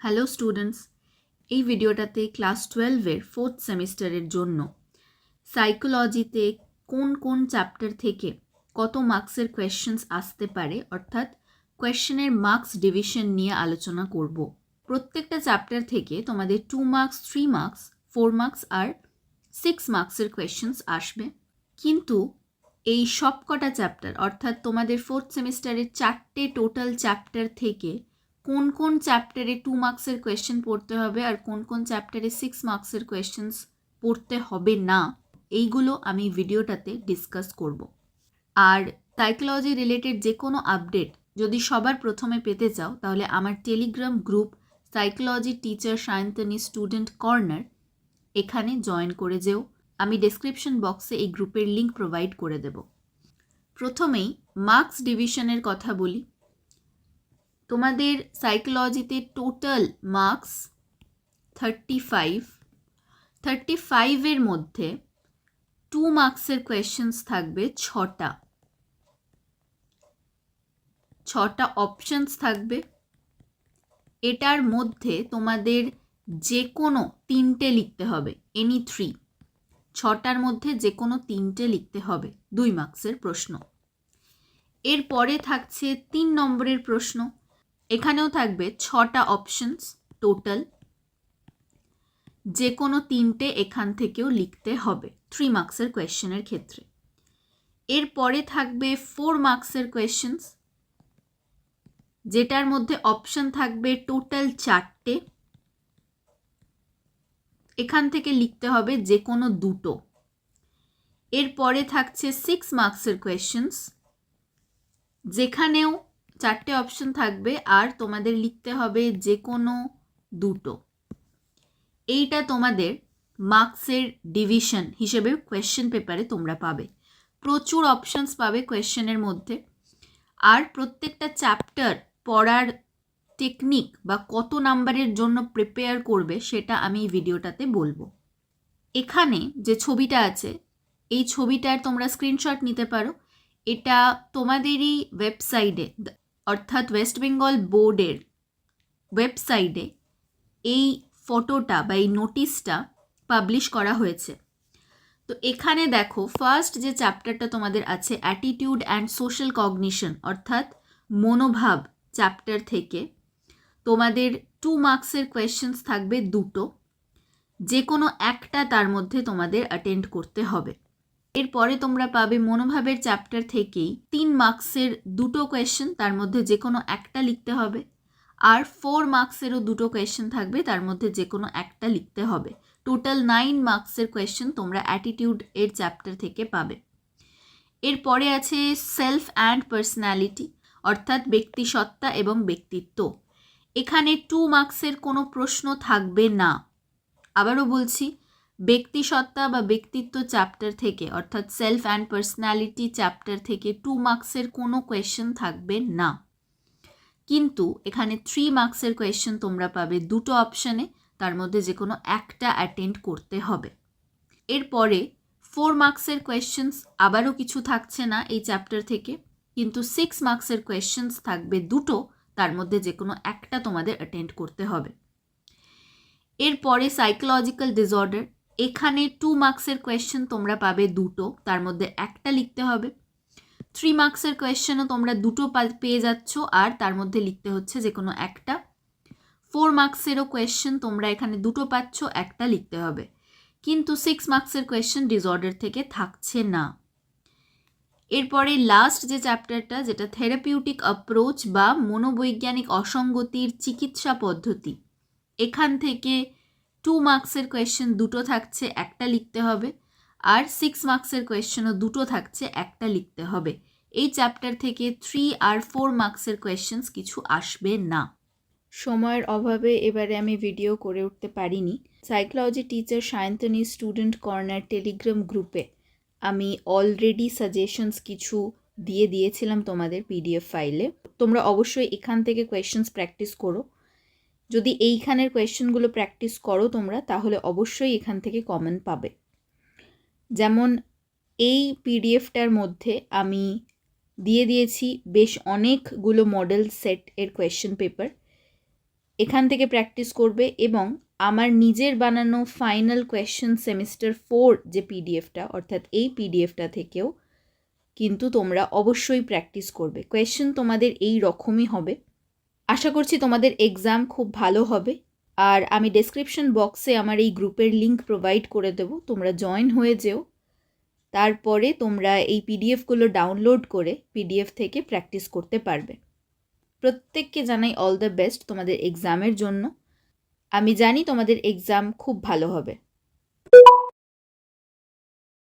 Hello students, এই ভিডিওটাতে class 12-এর 4th সেমিস্টারের জন্য সাইকোলজিতে কোন কোন চ্যাপ্টার থেকে কত মার্কসের কোয়েশ্চেন্স আসতে পারে অর্থাৎ কোয়েশ্চেনের মার্কস ডিভিশন নিয়ে আলোচনা করব। প্রত্যেকটা চ্যাপ্টার থেকে তোমাদের 2 মার্কস, 3 মার্কস, 4 মার্কস আর 6 মার্কসের কোয়েশ্চেন্স আসবে। কিন্তু এই সব কটা চ্যাপ্টার অর্থাৎ তোমাদের 4th সেমিস্টারের 4টে টোটাল চ্যাপ্টার থেকে কোন কোন চ্যাপ্টারে 2 মার্কসের কোয়েশ্চেন পড়তে হবে আর কোন কোন চ্যাপ্টারে 6 মার্কসের কোয়েশ্চেন্স পড়তে হবে না, এইগুলো আমি ভিডিওটাতে ডিসকাস করব। আর সাইকোলজি রিলেটেড যে কোনো আপডেট যদি সবার প্রথমে পেতে চাও তাহলে আমার Telegram group psychology teacher Sayantani student corner এখানে জয়েন করে যেও। আমি ডেসক্রিপশন বক্সে এই গ্রুপের লিঙ্ক প্রোভাইড করে দেব। প্রথমেই মার্কস ডিভিশনের কথা বলি। তোমাদের সাইকোলজিতে টোটাল মার্কস 35 এর মধ্যে 2 মার্কসের কোয়েশ্চেন্স থাকবে 6টা অপশনস থাকবে। এটার মধ্যে তোমাদের যে কোনো 3টে লিখতে হবে, এনি 3। 6টার মধ্যে যে কোনো 3টে লিখতে হবে, 2 মার্কসের প্রশ্ন। এরপরে থাকছে 3 নম্বরের প্রশ্ন, এখানেও থাকবে 6টা অপশনস টোটাল, যে কোনো 3টে এখান থেকেও লিখতে হবে 3 মার্কসের কোয়েশ্চেনের ক্ষেত্রে। এরপরে থাকবে 4 মার্কসের কোয়েশ্চেন্স, যেটার মধ্যে অপশন থাকবে টোটাল 4টে, এখান থেকে লিখতে হবে যে কোনো 2টো। এরপরে থাকছে 6 মার্কসের কোয়েশ্চেন্স, যেখানেও 4টে অপশন থাকবে আর তোমাদের লিখতে হবে যে কোনো 2টো। এইটা তোমাদের মার্কসের ডিভিশন হিসেবে কোয়েশ্চেন পেপারে তোমরা পাবে। প্রচুর অপশনস পাবে কোয়েশ্চেনের মধ্যে। আর প্রত্যেকটা চ্যাপ্টার পড়ার টেকনিক বা কত নাম্বারের জন্য প্রিপেয়ার করবে সেটা আমি এই ভিডিওটাতে বলবো। এখানে যে ছবিটা আছে এই ছবিটার তোমরা স্ক্রিনশট নিতে পারো। এটা তোমাদেরই ওয়েবসাইটে অর্থাৎ ওয়েস্ট বেঙ্গল বোর্ডের ওয়েবসাইটে এই ফটোটা বা এই নোটিশটা পাবলিশ করা হয়েছে। তো এখানে দেখো, ফার্স্ট যে চ্যাপ্টারটা তোমাদের আছে অ্যাটিটিউড অ্যান্ড সোশ্যাল কগনিশন অর্থাৎ মনোভাব চ্যাপ্টার থেকে তোমাদের 2 মার্কসের কোয়েশ্চেন্স থাকবে 2টো, যে কোনো একটা তার মধ্যে তোমাদের অ্যাটেন্ড করতে হবে। এরপরে তোমরা পাবে মনোভাবের চ্যাপ্টার থেকেই 3 মার্কসের 2টো কোয়েশ্চেন, তার মধ্যে যে কোনো একটা লিখতে হবে। আর 4 মার্কসেরও 2টো কোয়েশ্চেন থাকবে, তার মধ্যে যে কোনো একটা লিখতে হবে। টোটাল 9 মার্কসের কোয়েশ্চেন তোমরা অ্যাটিটিউড এর চ্যাপ্টার থেকে পাবে। এরপরে আছে সেলফ অ্যান্ড পার্সোনালিটি অর্থাৎ ব্যক্তিসত্তা এবং ব্যক্তিত্ব। এখানে 2 মার্কসের কোনো প্রশ্ন থাকবে না। আবারও বলছি, ব্যক্তিসত্তা বা ব্যক্তিত্ব চ্যাপ্টার থেকে অর্থাৎ সেলফ অ্যান্ড পার্সোনালিটি চ্যাপ্টার থেকে 2 মার্কসের কোনো কোয়েশ্চেন থাকবে না। কিন্তু এখানে 3 মার্কসের কোয়েশ্চেন তোমরা পাবে 2টো অপশানে, তার মধ্যে যে কোনো একটা অ্যাটেন্ড করতে হবে। এরপরে 4 মার্কসের কোয়েশ্চেন্স আবারও কিছু থাকছে না এই চ্যাপ্টার থেকে, কিন্তু 6 মার্কসের কোয়েশ্চেন্স থাকবে 2টো, তার মধ্যে যে কোনো একটা তোমাদের অ্যাটেন্ড করতে হবে। এরপরে সাইকোলজিক্যাল ডিসঅর্ডার, এখানে 2 মার্কসের কোয়েশ্চেন তোমরা পাবে 2টো, তার মধ্যে একটা লিখতে হবে। 3 মার্কসের কোয়েশ্চেনও তোমরা 2টো পেয়ে যাচ্ছ আর তার মধ্যে লিখতে হচ্ছে যে কোনো একটা। 4 মার্কসেরও কোয়েশ্চেন তোমরা এখানে 2টো পাচ্ছ, একটা লিখতে হবে। কিন্তু 6 মার্কসের কোয়েশ্চেন ডিসঅর্ডার থেকে থাকছে না। এরপরে লাস্ট যে চ্যাপ্টারটা, যেটা থেরাপিউটিক অ্যাপ্রোচ বা মনোবৈজ্ঞানিক অসঙ্গতির চিকিৎসা পদ্ধতি, এখান থেকে 2 মার্কসের কোয়েশ্চেন 2টো থাকছে, একটা লিখতে হবে। আর 6 মার্কসের কোয়েশ্চেনও 2টো থাকছে, একটা লিখতে হবে। এই চ্যাপ্টার থেকে 3 আর 4 মার্কসের কোয়েশ্চেন্স কিছু আসবে না। সময়ের অভাবে এবারে আমি ভিডিও করে উঠতে পারিনি। Psychology teacher Sayantani student corner Telegram গ্রুপে আমি অলরেডি সাজেশনস কিছু দিয়েছিলাম তোমাদের পিডিএফ ফাইলে। তোমরা অবশ্যই এখান থেকে কোয়েশ্চেন্স প্র্যাকটিস করো। যদি এইখানের কোয়েশ্চেনগুলো প্র্যাকটিস করো তোমরা, তাহলে অবশ্যই এখান থেকে কমেন্ট পাবে। যেমন এই পিডিএফটার মধ্যে আমি দিয়েছি বেশ অনেকগুলো মডেল সেট এর কোয়েশ্চেন পেপার। এখান থেকে প্র্যাকটিস করবে এবং আমার নিজের বানানো ফাইনাল কোয়েশ্চেন সেমিস্টার 4 যে পিডিএফটা, অর্থাৎ এই পিডিএফটা থেকেও কিন্তু তোমরা অবশ্যই প্র্যাকটিস করবে। কোয়েশ্চেন তোমাদের এই রকমই হবে। আশা করছি তোমাদের এক্সাম খুব ভালো হবে। আর আমি ডেসক্রিপশন বক্সে আমার এই গ্রুপের লিঙ্ক প্রোভাইড করে দেবো, তোমরা জয়েন হয়ে যেও। তারপরে তোমরা এই পিডিএফগুলো ডাউনলোড করে পিডিএফ থেকে প্র্যাকটিস করতে পারবে। প্রত্যেককে জানাই অল দ্য বেস্ট তোমাদের এক্সামের জন্য। আমি জানি তোমাদের এক্সাম খুব ভালো হবে।